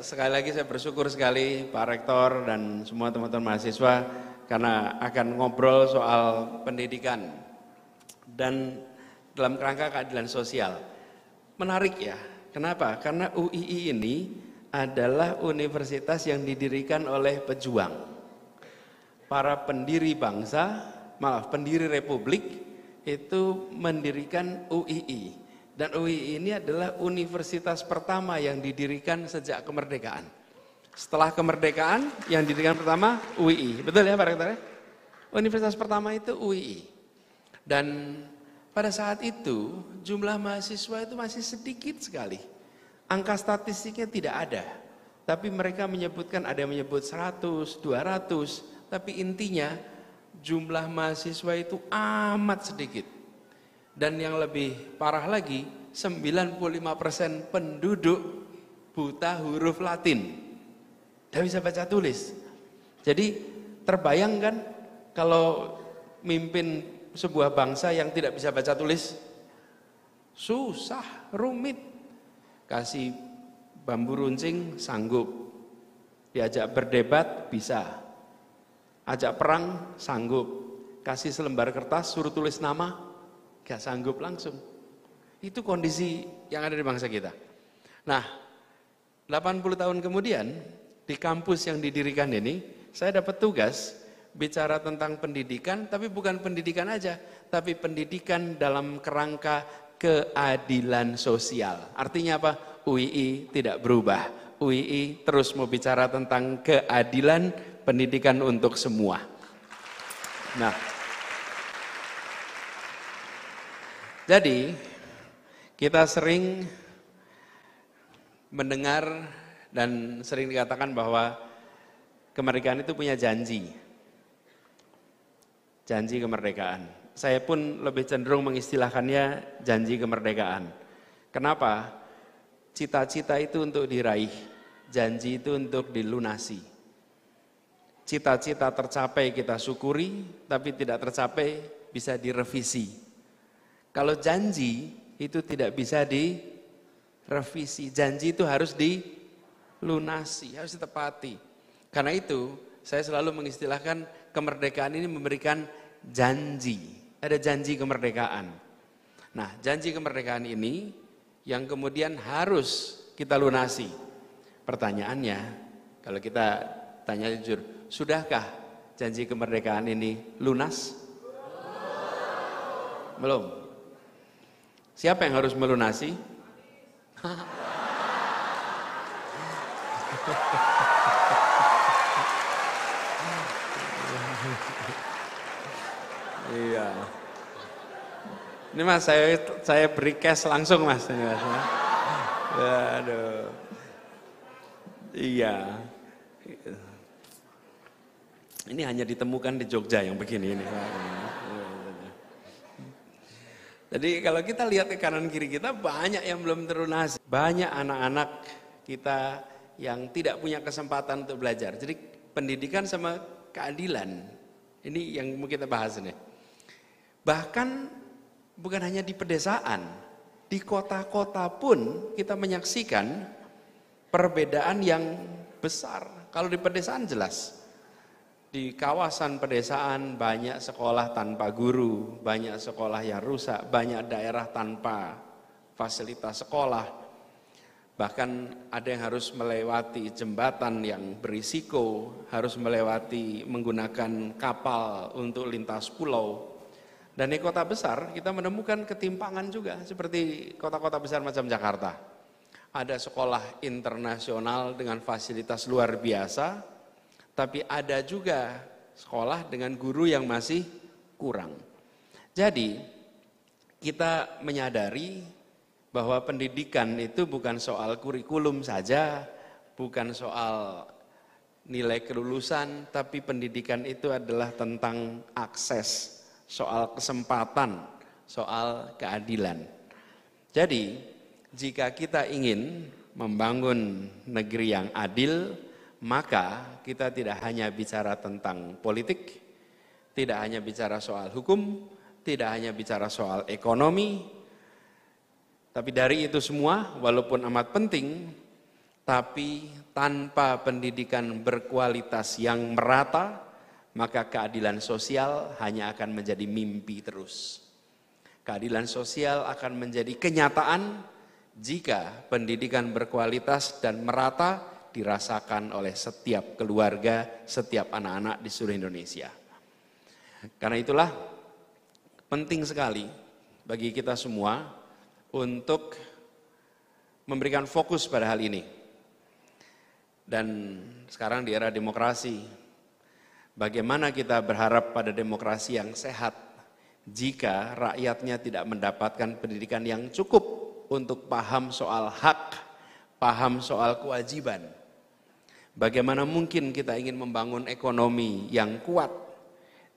sekali lagi saya bersyukur sekali Pak Rektor dan semua teman-teman mahasiswa karena akan ngobrol soal pendidikan dan dalam kerangka keadilan sosial. Menarik ya, kenapa? Karena UII ini adalah universitas yang didirikan oleh pejuang. Para pendiri bangsa, pendiri republik itu mendirikan UII. Dan UII ini adalah universitas pertama yang didirikan sejak kemerdekaan. Setelah kemerdekaan yang didirikan pertama UII. Betul ya Pak Rektor? Universitas pertama itu UII. Dan pada saat itu jumlah mahasiswa itu masih sedikit sekali. Angka statistiknya tidak ada. Tapi mereka menyebutkan, ada yang menyebut 100, 200. Tapi intinya jumlah mahasiswa itu amat sedikit. Dan yang lebih parah lagi, 95% penduduk buta huruf Latin. Tidak bisa baca tulis. Jadi terbayangkan kalau mimpin sebuah bangsa yang tidak bisa baca tulis, susah, rumit. Kasih bambu runcing sanggup. Diajak berdebat bisa. Ajak perang sanggup. Kasih selembar kertas suruh tulis nama, gak sanggup langsung. Itu kondisi yang ada di bangsa kita. Nah, 80 tahun kemudian di kampus yang didirikan ini, saya dapat tugas bicara tentang pendidikan, tapi bukan pendidikan aja, tapi pendidikan dalam kerangka keadilan sosial. Artinya apa? UII tidak berubah. UII terus mau bicara tentang keadilan pendidikan untuk semua. Nah, jadi kita sering mendengar dan sering dikatakan bahwa kemerdekaan itu punya janji. Janji kemerdekaan. Saya pun lebih cenderung mengistilahkannya janji kemerdekaan. Kenapa? Cita-cita itu untuk diraih, janji itu untuk dilunasi. Cita-cita tercapai kita syukuri, tapi tidak tercapai bisa direvisi. Kalau janji itu tidak bisa direvisi, janji itu harus dilunasi, harus ditepati. Karena itu saya selalu mengistilahkan kemerdekaan ini memberikan janji, ada janji kemerdekaan. Nah, janji kemerdekaan ini yang kemudian harus kita lunasi. Pertanyaannya, kalau kita tanya jujur, sudahkah janji kemerdekaan ini lunas? Belum. Siapa yang harus melunasi? Iya. Ini Mas, saya beri cash langsung Mas. Ini Mas. Aduh. Iya. Ini hanya ditemukan di Jogja yang begini ini. Jadi kalau kita lihat ke kanan kiri kita banyak yang belum terlunasi. Banyak anak-anak kita yang tidak punya kesempatan untuk belajar. Jadi pendidikan sama keadilan. Ini yang mau kita bahas ini. Bahkan bukan hanya di pedesaan. Di kota-kota pun kita menyaksikan perbedaan yang besar. Kalau di pedesaan jelas. Di kawasan pedesaan banyak sekolah tanpa guru, banyak sekolah yang rusak, banyak daerah tanpa fasilitas sekolah. Bahkan ada yang harus melewati jembatan yang berisiko, harus melewati menggunakan kapal untuk lintas pulau. Dan di kota besar kita menemukan ketimpangan juga seperti kota-kota besar macam Jakarta. Ada sekolah internasional dengan fasilitas luar biasa, tapi ada juga sekolah dengan guru yang masih kurang. Jadi kita menyadari bahwa pendidikan itu bukan soal kurikulum saja, bukan soal nilai kelulusan, tapi pendidikan itu adalah tentang akses, soal kesempatan, soal keadilan. Jadi jika kita ingin membangun negeri yang adil, maka kita tidak hanya bicara tentang politik, tidak hanya bicara soal hukum, tidak hanya bicara soal ekonomi, tapi dari itu semua walaupun amat penting, Tapi tanpa pendidikan berkualitas yang merata, maka keadilan sosial hanya akan menjadi mimpi terus. Keadilan sosial akan menjadi kenyataan jika pendidikan berkualitas dan merata dirasakan oleh setiap keluarga, setiap anak-anak di seluruh Indonesia. Karena itulah penting sekali bagi kita semua untuk memberikan fokus pada hal ini. Dan sekarang di era demokrasi, bagaimana kita berharap pada demokrasi yang sehat jika rakyatnya tidak mendapatkan pendidikan yang cukup untuk paham soal hak, paham soal kewajiban. Bagaimana mungkin kita ingin membangun ekonomi yang kuat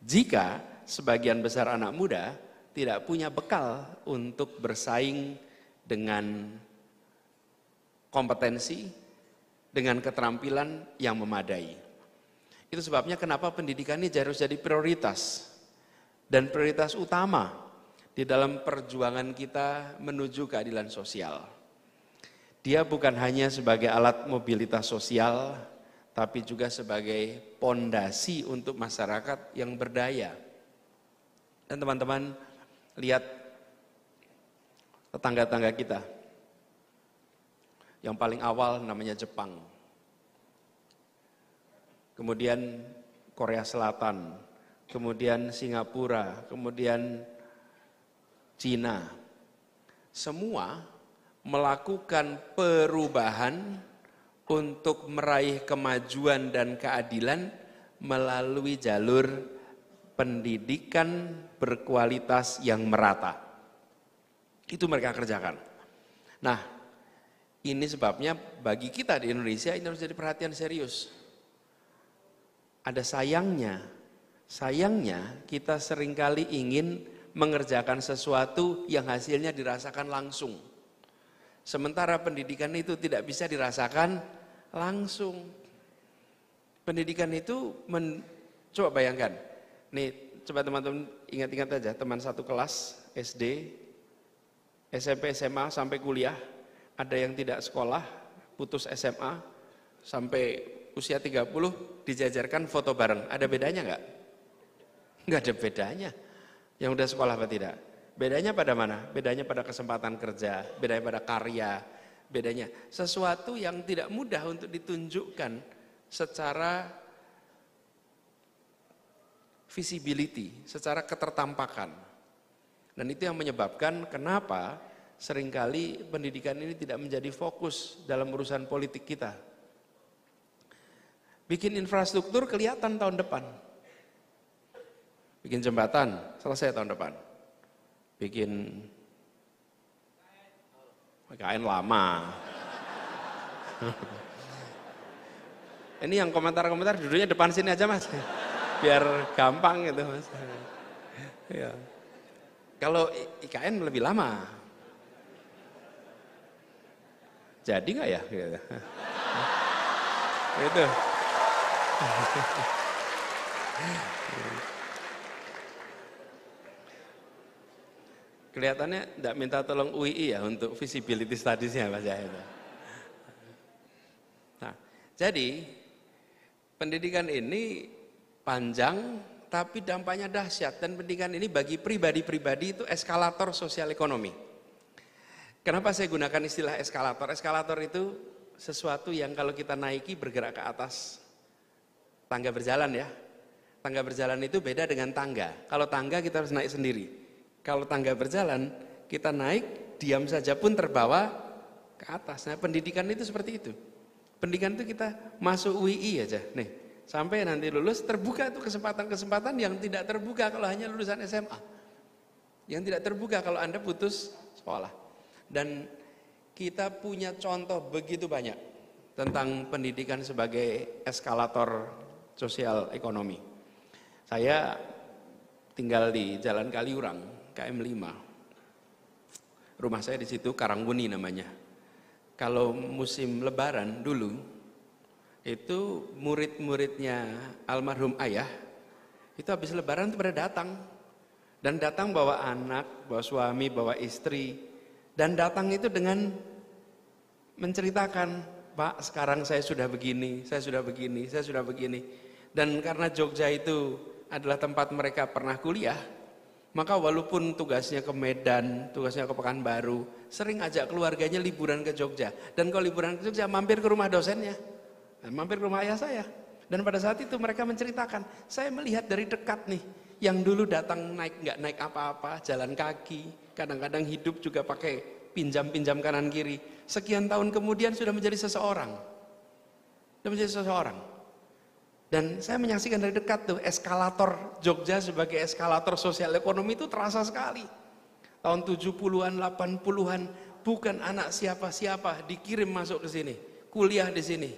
jika sebagian besar anak muda tidak punya bekal untuk bersaing dengan kompetensi, dengan keterampilan yang memadai. Itu sebabnya kenapa pendidikan ini harus jadi prioritas dan prioritas utama di dalam perjuangan kita menuju keadilan sosial. Dia bukan hanya sebagai alat mobilitas sosial, tapi juga sebagai pondasi untuk masyarakat yang berdaya. Dan teman-teman lihat tetangga-tetangga kita. Yang paling awal namanya Jepang. Kemudian Korea Selatan, kemudian Singapura, kemudian Cina. Semua melakukan perubahan untuk meraih kemajuan dan keadilan melalui jalur pendidikan berkualitas yang merata. Itu mereka kerjakan. Nah, ini sebabnya bagi kita di Indonesia ini harus jadi perhatian serius. Ada sayangnya kita seringkali ingin mengerjakan sesuatu yang hasilnya dirasakan langsung. Sementara pendidikan itu tidak bisa dirasakan langsung. Pendidikan itu, coba bayangkan, nih coba teman-teman ingat-ingat aja, teman satu kelas SD, SMP, SMA sampai kuliah, ada yang tidak sekolah, putus SMA, sampai usia 30 dijajarkan foto bareng. Ada bedanya enggak? Enggak ada bedanya. Yang udah sekolah apa tidak? Bedanya pada mana? Bedanya pada kesempatan kerja, bedanya pada karya, bedanya sesuatu yang tidak mudah untuk ditunjukkan secara visibility, secara ketertampakan. Dan itu yang menyebabkan kenapa seringkali pendidikan ini tidak menjadi fokus dalam urusan politik kita. Bikin infrastruktur kelihatan tahun depan. Bikin jembatan selesai tahun depan. Bikin KN lama. Ini yang komentar-komentar duduknya depan sini aja Mas. Biar gampang gitu Mas. Ya. Kalau IKN lebih lama. Jadi nggak ya? Gitu. Itu. Kelihatannya tidak minta tolong UII ya untuk visibility studies-nya Mas Yahya. Nah, jadi pendidikan ini panjang tapi dampaknya dahsyat, dan pendidikan ini bagi pribadi-pribadi itu eskalator sosial ekonomi. Kenapa saya gunakan istilah eskalator? Eskalator itu sesuatu yang kalau kita naiki bergerak ke atas. Tangga berjalan ya. Tangga berjalan itu beda dengan tangga. Kalau tangga kita harus naik sendiri. Kalau tangga berjalan, kita naik, diam saja pun terbawa ke atas. Nah, pendidikan itu seperti itu. Pendidikan itu kita masuk UII aja. Nih, sampai nanti lulus, terbuka itu kesempatan-kesempatan yang tidak terbuka kalau hanya lulusan SMA. Yang tidak terbuka kalau Anda putus sekolah. Dan kita punya contoh begitu banyak tentang pendidikan sebagai eskalator sosial ekonomi. Saya tinggal di Jalan Kaliurang, KM 5. Rumah saya di situ Karangwuni namanya. Kalau musim lebaran dulu, itu murid-muridnya almarhum ayah, itu habis lebaran itu pada datang. Dan datang bawa anak, bawa suami, bawa istri. Dan datang itu dengan menceritakan Pak, sekarang saya sudah begini, saya sudah begini, saya sudah begini. Dan karena Jogja itu adalah tempat mereka pernah kuliah, maka walaupun tugasnya ke Medan, tugasnya ke Pekanbaru, sering ajak keluarganya liburan ke Jogja. Dan kalau liburan ke Jogja, mampir ke rumah dosennya, mampir ke rumah ayah saya. Dan pada saat itu mereka menceritakan, saya melihat dari dekat nih, yang dulu datang nggak naik apa-apa, jalan kaki, kadang-kadang hidup juga pakai pinjam-pinjam kanan kiri. Sekian tahun kemudian sudah menjadi seseorang. Sudah menjadi seseorang. Dan saya menyaksikan dari dekat tuh eskalator Jogja sebagai eskalator sosial ekonomi itu terasa sekali. Tahun 70-an, 80-an, bukan anak siapa-siapa dikirim masuk ke sini, kuliah di sini.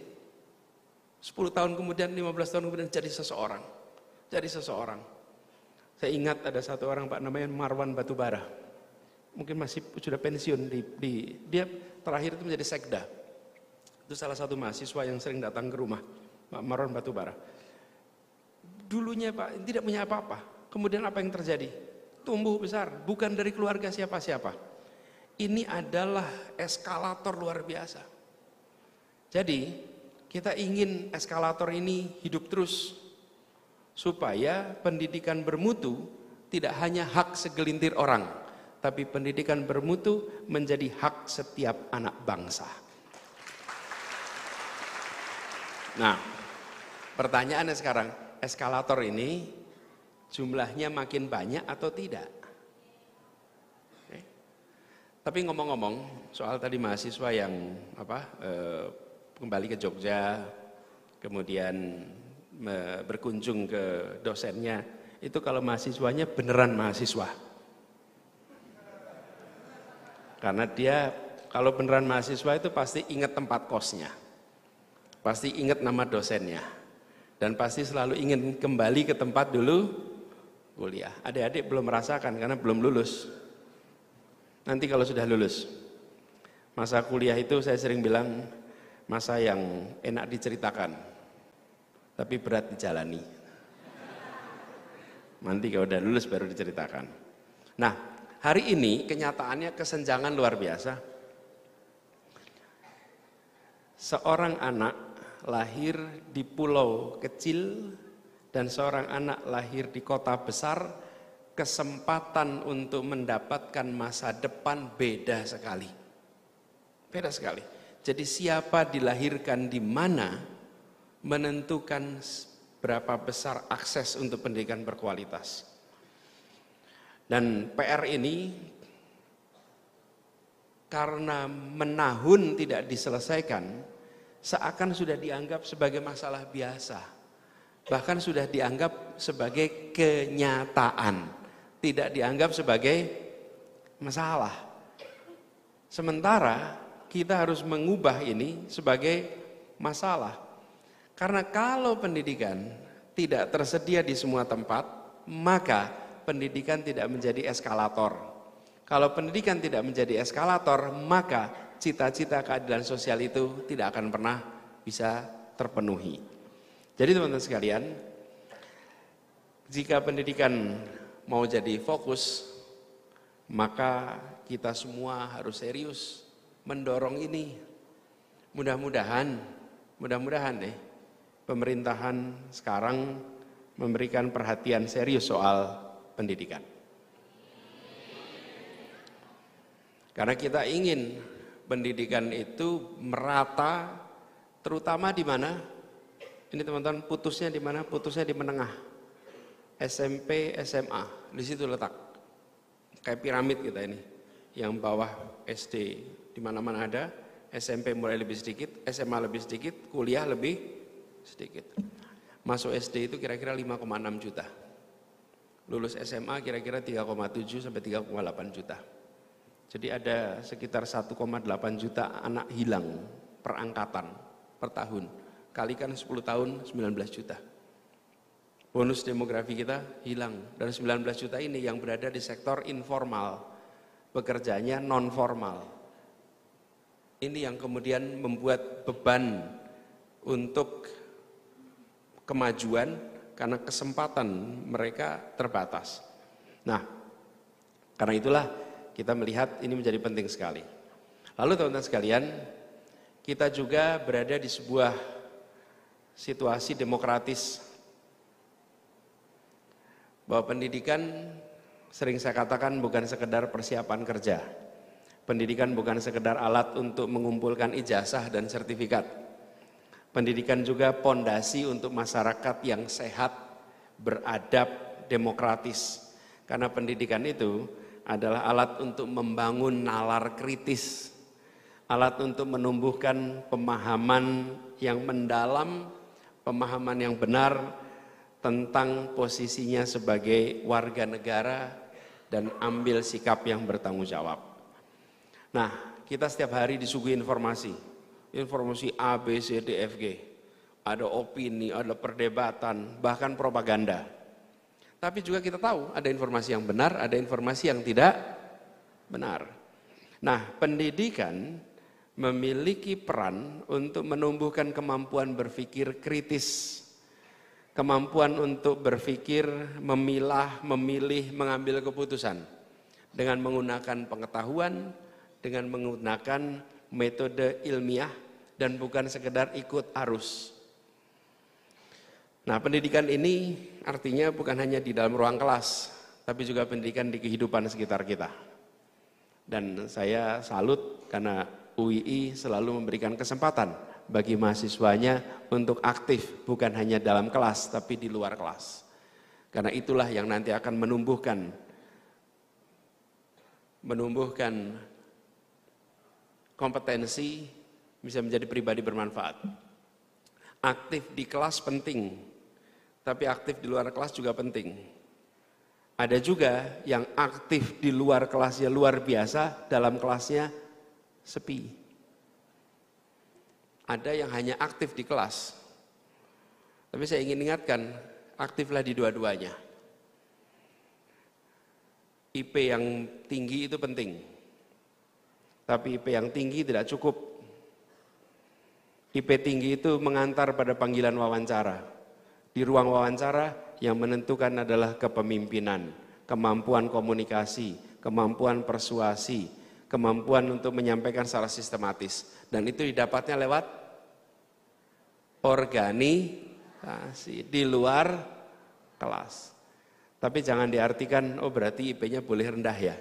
10 tahun kemudian, 15 tahun kemudian jadi seseorang. Jadi seseorang. Saya ingat ada satu orang Pak namanya Marwan Batubara. Mungkin masih sudah pensiun dia terakhir itu menjadi sekda. Itu salah satu mahasiswa yang sering datang ke rumah Pak Marwan Batubara. Dulunya Pak tidak punya apa-apa. Kemudian apa yang terjadi? Tumbuh besar, bukan dari keluarga siapa-siapa. Ini adalah eskalator luar biasa. Jadi kita ingin eskalator ini hidup terus supaya pendidikan bermutu tidak hanya hak segelintir orang, tapi pendidikan bermutu menjadi hak setiap anak bangsa. Nah, pertanyaannya sekarang, eskalator ini jumlahnya makin banyak atau tidak? Tapi ngomong-ngomong soal tadi mahasiswa yang kembali ke Jogja, kemudian berkunjung ke dosennya, itu kalau mahasiswanya beneran mahasiswa. Karena dia kalau beneran mahasiswa itu pasti ingat tempat kosnya, pasti ingat nama dosennya, dan pasti selalu ingin kembali ke tempat dulu kuliah. Adik-adik belum merasakan karena belum lulus. Nanti kalau sudah lulus, masa kuliah itu saya sering bilang masa yang enak diceritakan, tapi berat dijalani. Nanti kalau udah lulus baru diceritakan. Nah, hari ini kenyataannya kesenjangan luar biasa. Seorang anak lahir di pulau kecil dan seorang anak lahir di kota besar, kesempatan untuk mendapatkan masa depan beda sekali. Beda sekali. Jadi siapa dilahirkan di mana menentukan berapa besar akses untuk pendidikan berkualitas. Dan PR ini karena menahun tidak diselesaikan, seakan sudah dianggap sebagai masalah biasa. Bahkan sudah dianggap sebagai kenyataan, tidak dianggap sebagai masalah. Sementara kita harus mengubah ini sebagai masalah. Karena kalau pendidikan tidak tersedia di semua tempat, maka pendidikan tidak menjadi eskalator. Kalau pendidikan tidak menjadi eskalator, maka cita-cita keadilan sosial itu tidak akan pernah bisa terpenuhi. Jadi teman-teman sekalian, jika pendidikan mau jadi fokus, maka kita semua harus serius mendorong ini. Mudah-mudahan pemerintahan sekarang memberikan perhatian serius soal pendidikan. Karena kita ingin pendidikan itu merata, terutama di mana? Ini teman-teman, putusnya di mana? Putusnya di menengah. SMP, SMA, di situ letak. Kayak piramid kita ini. Yang bawah SD di mana-mana ada, SMP mulai lebih sedikit, SMA lebih sedikit, kuliah lebih sedikit. Masuk SD itu kira-kira 5,6 juta. Lulus SMA kira-kira 3,7 sampai 3,8 juta. Jadi ada sekitar 1,8 juta anak hilang per angkatan per tahun. Kalikan 10 tahun 19 juta. Bonus demografi kita hilang. Dan 19 juta ini yang berada di sektor informal. Pekerjaannya non formal. Ini yang kemudian membuat beban untuk kemajuan karena kesempatan mereka terbatas. Nah, karena itulah kita melihat ini menjadi penting sekali. Lalu teman-teman sekalian, kita juga berada di sebuah situasi demokratis. Bahwa pendidikan sering saya katakan bukan sekedar persiapan kerja. Pendidikan bukan sekedar alat untuk mengumpulkan ijazah dan sertifikat. Pendidikan juga pondasi untuk masyarakat yang sehat, beradab, demokratis. Karena pendidikan itu adalah alat untuk membangun nalar kritis, alat untuk menumbuhkan pemahaman yang mendalam, pemahaman yang benar tentang posisinya sebagai warga negara dan ambil sikap yang bertanggung jawab. Nah, kita setiap hari disuguhi informasi A, B, C, D, F, G. Ada opini, ada perdebatan, bahkan propaganda. Tapi juga kita tahu ada informasi yang benar, ada informasi yang tidak benar. Nah, pendidikan memiliki peran untuk menumbuhkan kemampuan berpikir kritis, kemampuan untuk berpikir, memilah, memilih, mengambil keputusan dengan menggunakan pengetahuan, dengan menggunakan metode ilmiah dan bukan sekedar ikut arus. Nah, pendidikan ini artinya bukan hanya di dalam ruang kelas, tapi juga pendidikan di kehidupan sekitar kita. Dan saya salut karena UII selalu memberikan kesempatan bagi mahasiswanya untuk aktif bukan hanya dalam kelas tapi di luar kelas. Karena itulah yang nanti akan menumbuhkan kompetensi, bisa menjadi pribadi bermanfaat. Aktif di kelas penting, tapi aktif di luar kelas juga penting. Ada juga yang aktif di luar kelasnya luar biasa, dalam kelasnya sepi. Ada yang hanya aktif di kelas. Tapi saya ingin ingatkan, aktiflah di dua-duanya. IP yang tinggi itu penting. Tapi IP yang tinggi tidak cukup. IP tinggi itu mengantar pada panggilan wawancara. Di ruang wawancara yang menentukan adalah kepemimpinan, kemampuan komunikasi, kemampuan persuasi, kemampuan untuk menyampaikan secara sistematis. Dan itu didapatnya lewat organisasi di luar kelas. Tapi jangan diartikan, oh berarti IP-nya boleh rendah ya.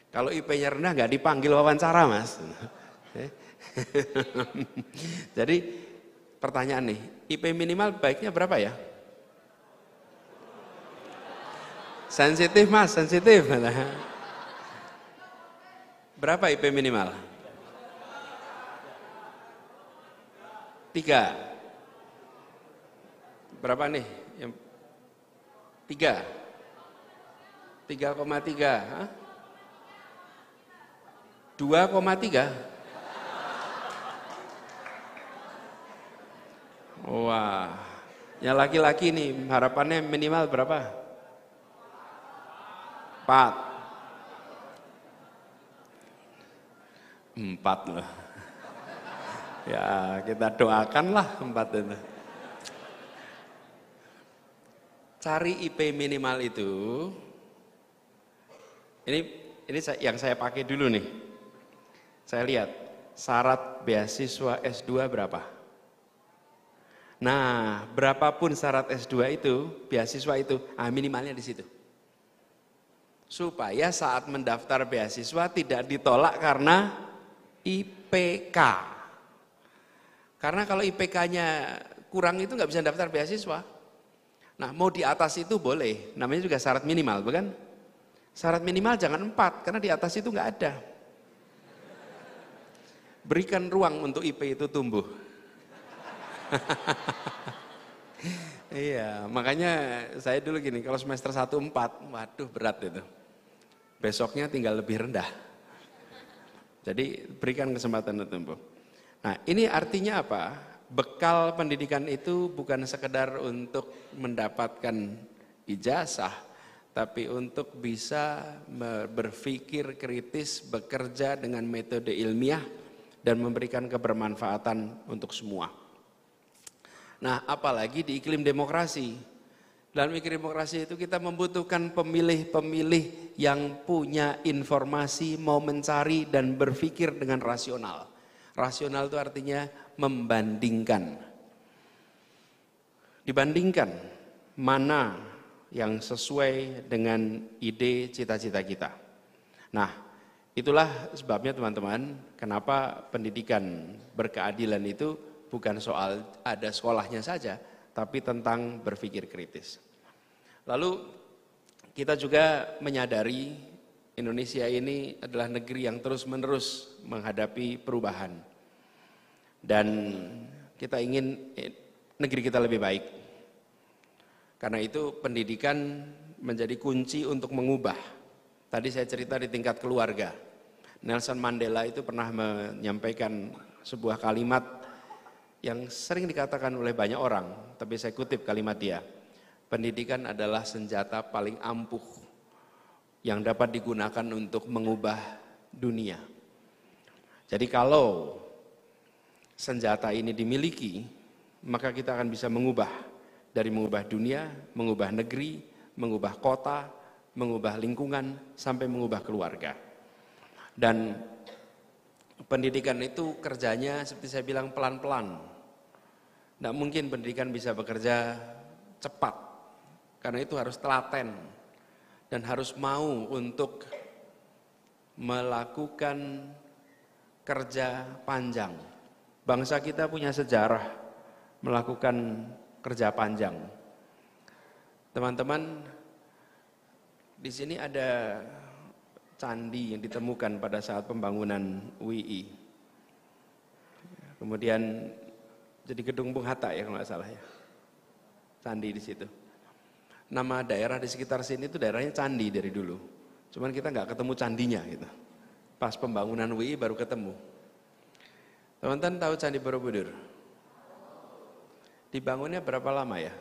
Kalau IP-nya rendah nggak dipanggil wawancara, Mas. Jadi pertanyaan nih, IP minimal baiknya berapa ya? Sensitif Mas, sensitif. Berapa IP minimal? 3. Berapa nih? 3. 3,3. 2,3. Wah, yang laki-laki nih harapannya minimal berapa? 4 loh. Ya kita doakanlah 4 itu. Cari IP minimal itu. Ini yang saya pakai dulu nih. Saya lihat syarat beasiswa S2 berapa. Nah, berapapun syarat S2 itu, beasiswa itu, minimalnya di situ. Supaya saat mendaftar beasiswa tidak ditolak karena IPK. Karena kalau IPK-nya kurang itu nggak bisa daftar beasiswa. Nah, mau di atas itu boleh, namanya juga syarat minimal, bukan? Syarat minimal jangan 4, karena di atas itu nggak ada. Berikan ruang untuk IP itu tumbuh. Iya, makanya saya dulu gini, kalau semester 1 4, waduh berat itu. Besoknya tinggal lebih rendah. Jadi berikan kesempatan untuk tumbuh. Nah, ini artinya apa? Bekal pendidikan itu bukan sekedar untuk mendapatkan ijazah, tapi untuk bisa berpikir kritis, bekerja dengan metode ilmiah, dan memberikan kebermanfaatan untuk semua. Nah, apalagi di iklim demokrasi. Dalam iklim demokrasi itu kita membutuhkan pemilih-pemilih yang punya informasi, mau mencari dan berpikir dengan rasional. Rasional itu artinya membandingkan. Dibandingkan mana yang sesuai dengan ide cita-cita kita. Nah, itulah sebabnya teman-teman, kenapa pendidikan berkeadilan itu bukan soal ada sekolahnya saja, tapi tentang berpikir kritis. Lalu kita juga menyadari Indonesia ini adalah negeri yang terus-menerus menghadapi perubahan. Dan kita ingin negeri kita lebih baik. Karena itu pendidikan menjadi kunci untuk mengubah. Tadi saya cerita di tingkat keluarga. Nelson Mandela itu pernah menyampaikan sebuah kalimat yang sering dikatakan oleh banyak orang, tapi saya kutip kalimat dia. Pendidikan adalah senjata paling ampuh yang dapat digunakan untuk mengubah dunia. Jadi kalau senjata ini dimiliki, maka kita akan bisa mengubah. Dari mengubah dunia, mengubah negeri, mengubah kota, mengubah lingkungan, sampai mengubah keluarga. Dan pendidikan itu kerjanya seperti saya bilang pelan-pelan. Tidak mungkin pendidikan bisa bekerja cepat, karena itu harus telaten dan harus mau untuk melakukan kerja panjang. Bangsa kita punya sejarah melakukan kerja panjang. Teman-teman, di sini ada candi yang ditemukan pada saat pembangunan UII. Kemudian jadi gedung Bung Hatta ya kalau nggak salah ya. Candi di situ. Nama daerah di sekitar sini itu daerahnya candi dari dulu. Cuman kita nggak ketemu candinya gitu. Pas pembangunan UII baru ketemu. Teman-teman tahu Candi Borobudur? Dibangunnya berapa lama ya?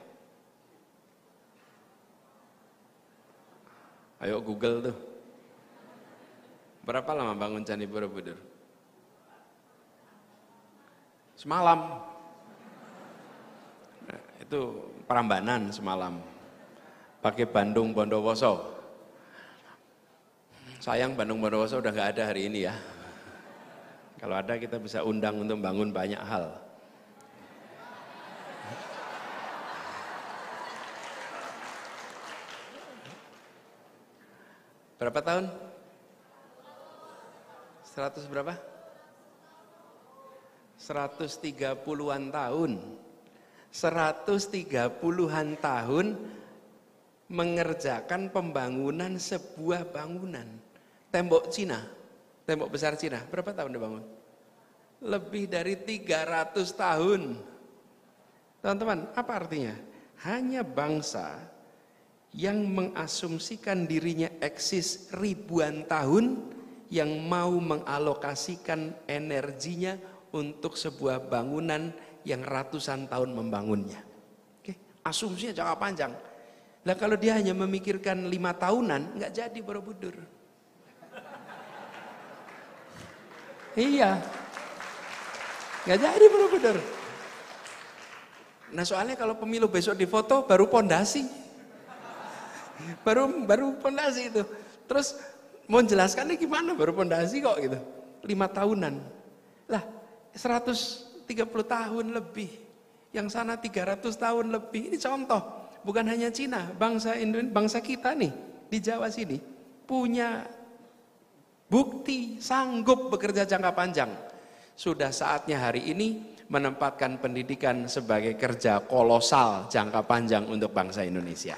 Ayo Google tuh. Berapa lama bangun Candi Borobudur? Semalam. Nah, itu Prambanan semalam. Pakai Bandung Bondowoso. Sayang Bandung Bondowoso udah nggak ada hari ini ya. Kalau ada kita bisa undang untuk bangun banyak hal. Berapa tahun? 100 berapa? 130-an tahun. 130-an tahun mengerjakan pembangunan sebuah bangunan. Tembok Cina, tembok besar Cina, berapa tahun dibangun? Lebih dari 300 tahun. Teman-teman, apa artinya? Hanya bangsa yang mengasumsikan dirinya eksis ribuan tahun yang mau mengalokasikan energinya untuk sebuah bangunan yang ratusan tahun membangunnya. Oke, asumsinya jangka panjang. Lah kalau dia hanya memikirkan 5 tahunan, nggak jadi Borobudur. Iya, nggak jadi Borobudur. Nah soalnya kalau pemilu besok difoto baru pondasi. Baru pondasi itu. Terus mau jelaskannya gimana baru pondasi kok gitu. 5 tahunan. Lah 130 tahun lebih. Yang sana 300 tahun lebih. Ini contoh. Bukan hanya Cina. Bangsa kita nih di Jawa sini punya bukti sanggup bekerja jangka panjang. Sudah saatnya hari ini menempatkan pendidikan sebagai kerja kolosal jangka panjang untuk bangsa Indonesia.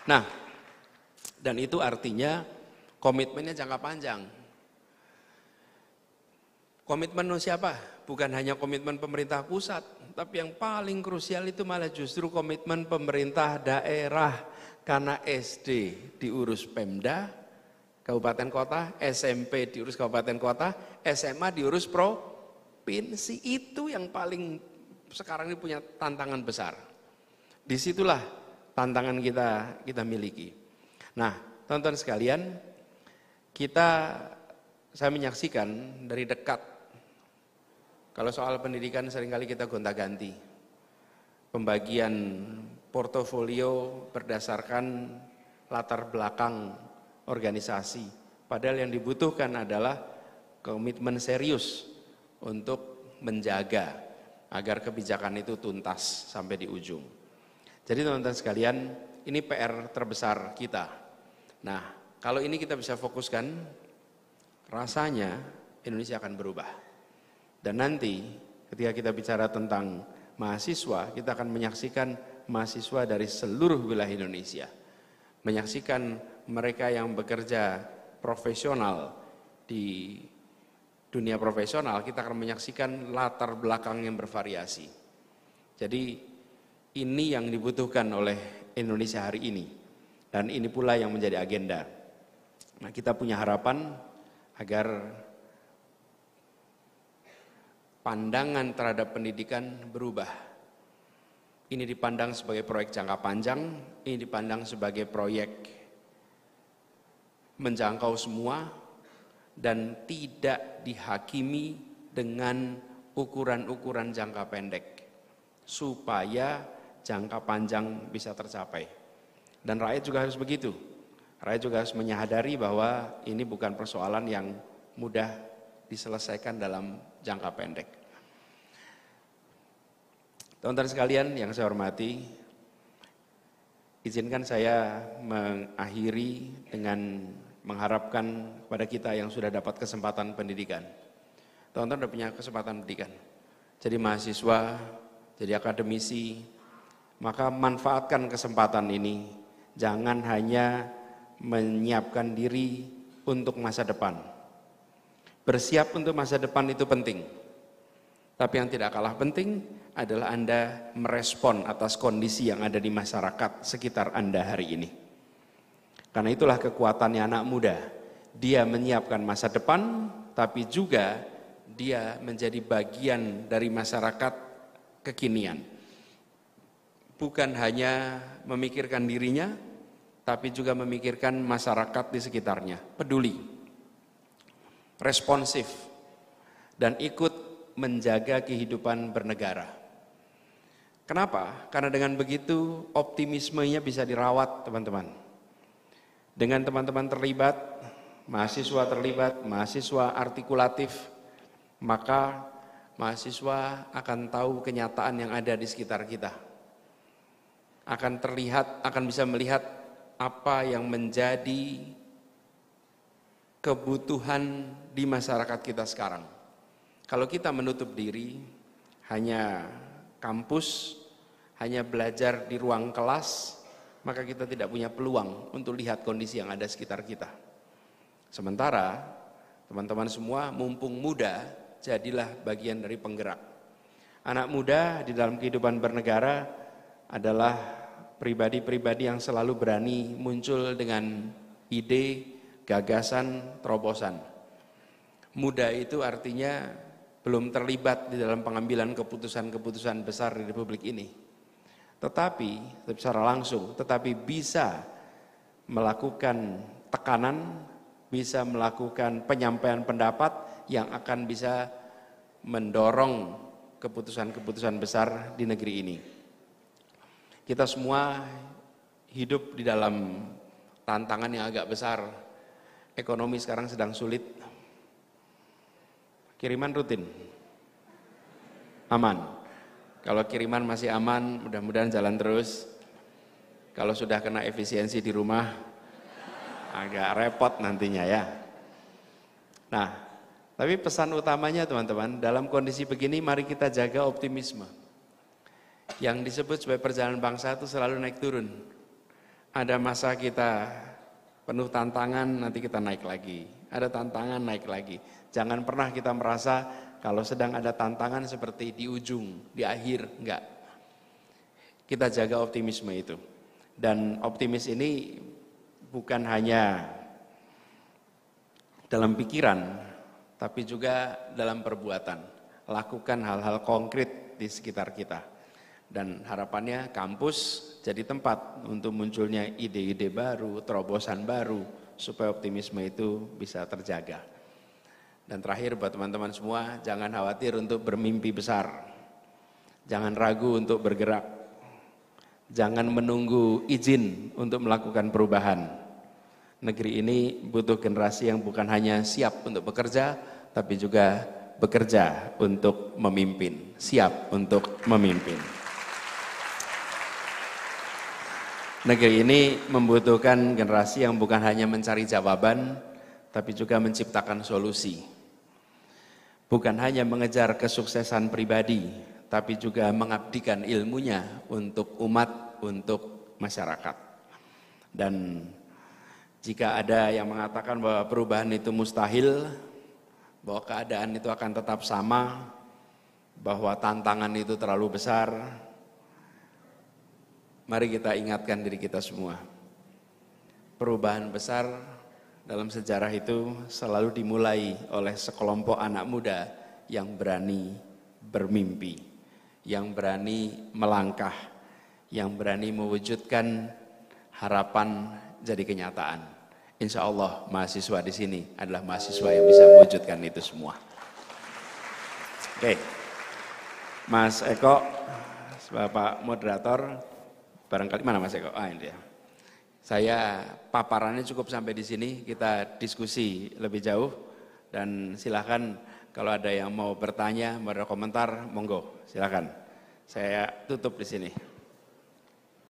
Nah, dan itu artinya komitmennya jangka panjang. Komitmen siapa? Bukan hanya komitmen pemerintah pusat, tapi yang paling krusial itu malah justru komitmen pemerintah daerah. Karena SD diurus Pemda, kabupaten kota, SMP diurus kabupaten kota, SMA diurus provinsi. Itu yang paling sekarang ini punya tantangan besar. Disitulah tantangan kita miliki. Nah, teman-teman sekalian, saya menyaksikan dari dekat. Kalau soal pendidikan seringkali kita gonta-ganti. Pembagian portofolio berdasarkan latar belakang organisasi. Padahal yang dibutuhkan adalah komitmen serius untuk menjaga agar kebijakan itu tuntas sampai di ujung. Jadi teman-teman sekalian, ini PR terbesar kita. Nah, kalau ini kita bisa fokuskan, rasanya Indonesia akan berubah. Dan nanti ketika kita bicara tentang mahasiswa, kita akan menyaksikan mahasiswa dari seluruh wilayah Indonesia. Menyaksikan mereka yang bekerja profesional di dunia profesional, kita akan menyaksikan latar belakang yang bervariasi. Jadi ini yang dibutuhkan oleh Indonesia hari ini. Dan ini pula yang menjadi agenda. Nah, kita punya harapan agar pandangan terhadap pendidikan berubah. Ini dipandang sebagai proyek jangka panjang, ini dipandang sebagai proyek menjangkau semua dan tidak dihakimi dengan ukuran-ukuran jangka pendek supaya jangka panjang bisa tercapai. Dan rakyat juga harus begitu. Rakyat juga harus menyadari bahwa ini bukan persoalan yang mudah diselesaikan dalam jangka pendek. Teman-teman sekalian yang saya hormati, izinkan saya mengakhiri dengan mengharapkan kepada kita yang sudah dapat kesempatan pendidikan. Teman-teman sudah punya kesempatan pendidikan. Jadi mahasiswa, jadi akademisi, maka manfaatkan kesempatan ini. Jangan hanya menyiapkan diri untuk masa depan. Bersiap untuk masa depan itu penting. Tapi yang tidak kalah penting adalah Anda merespon atas kondisi yang ada di masyarakat sekitar Anda hari ini. Karena itulah kekuatannya anak muda. Dia menyiapkan masa depan, tapi juga dia menjadi bagian dari masyarakat kekinian. Bukan hanya memikirkan dirinya, tapi juga memikirkan masyarakat di sekitarnya. Peduli, responsif, dan ikut menjaga kehidupan bernegara. Kenapa? Karena dengan begitu optimismenya bisa dirawat, teman-teman. Dengan teman-teman terlibat, mahasiswa artikulatif, maka mahasiswa akan tahu kenyataan yang ada di sekitar kita. Akan terlihat, akan bisa melihat apa yang menjadi kebutuhan di masyarakat kita sekarang. Kalau kita menutup diri, hanya kampus, hanya belajar di ruang kelas, maka kita tidak punya peluang untuk lihat kondisi yang ada sekitar kita. Sementara teman-teman semua mumpung muda, jadilah bagian dari penggerak. Anak muda di dalam kehidupan bernegara adalah pribadi-pribadi yang selalu berani muncul dengan ide, gagasan, terobosan. Muda itu artinya belum terlibat di dalam pengambilan keputusan-keputusan besar di Republik ini. Tetapi secara langsung, tetapi bisa melakukan tekanan, bisa melakukan penyampaian pendapat yang akan bisa mendorong keputusan-keputusan besar di negeri ini. Kita semua hidup di dalam tantangan yang agak besar. Ekonomi sekarang sedang sulit. Kiriman rutin, aman. Kalau kiriman masih aman, mudah-mudahan jalan terus. Kalau sudah kena efisiensi di rumah, agak repot nantinya ya. Nah, tapi pesan utamanya teman-teman, dalam kondisi begini mari kita jaga optimisme. Yang disebut sebagai perjalanan bangsa itu selalu naik turun. Ada masa kita penuh tantangan, nanti kita naik lagi. Ada tantangan, naik lagi. Jangan pernah kita merasa kalau sedang ada tantangan seperti di ujung, di akhir, enggak. Kita jaga optimisme itu. Dan optimis ini bukan hanya dalam pikiran, tapi juga dalam perbuatan. Lakukan hal-hal konkret di sekitar kita. Dan harapannya kampus jadi tempat untuk munculnya ide-ide baru, terobosan baru, supaya optimisme itu bisa terjaga. Dan terakhir buat teman-teman semua, jangan khawatir untuk bermimpi besar. Jangan ragu untuk bergerak. Jangan menunggu izin untuk melakukan perubahan. negeri ini butuh generasi yang bukan hanya siap untuk bekerja, tapi juga bekerja untuk memimpin, siap untuk memimpin. Negeri ini membutuhkan generasi yang bukan hanya mencari jawaban, tapi juga menciptakan solusi. Bukan hanya mengejar kesuksesan pribadi, tapi juga mengabdikan ilmunya untuk umat, untuk masyarakat. Dan jika ada yang mengatakan bahwa perubahan itu mustahil, bahwa keadaan itu akan tetap sama, bahwa tantangan itu terlalu besar, mari kita ingatkan diri kita semua. Perubahan besar dalam sejarah itu selalu dimulai oleh sekelompok anak muda yang berani bermimpi, yang berani melangkah, yang berani mewujudkan harapan jadi kenyataan. Insya Allah mahasiswa di sini adalah mahasiswa yang bisa mewujudkan itu semua. Oke, Mas Eko, Bapak moderator, barangkali mana Mas Eko? Ini dia. Saya paparannya cukup sampai di sini, kita diskusi lebih jauh dan silakan kalau ada yang mau bertanya, mau ada komentar, monggo silakan. Saya tutup di sini.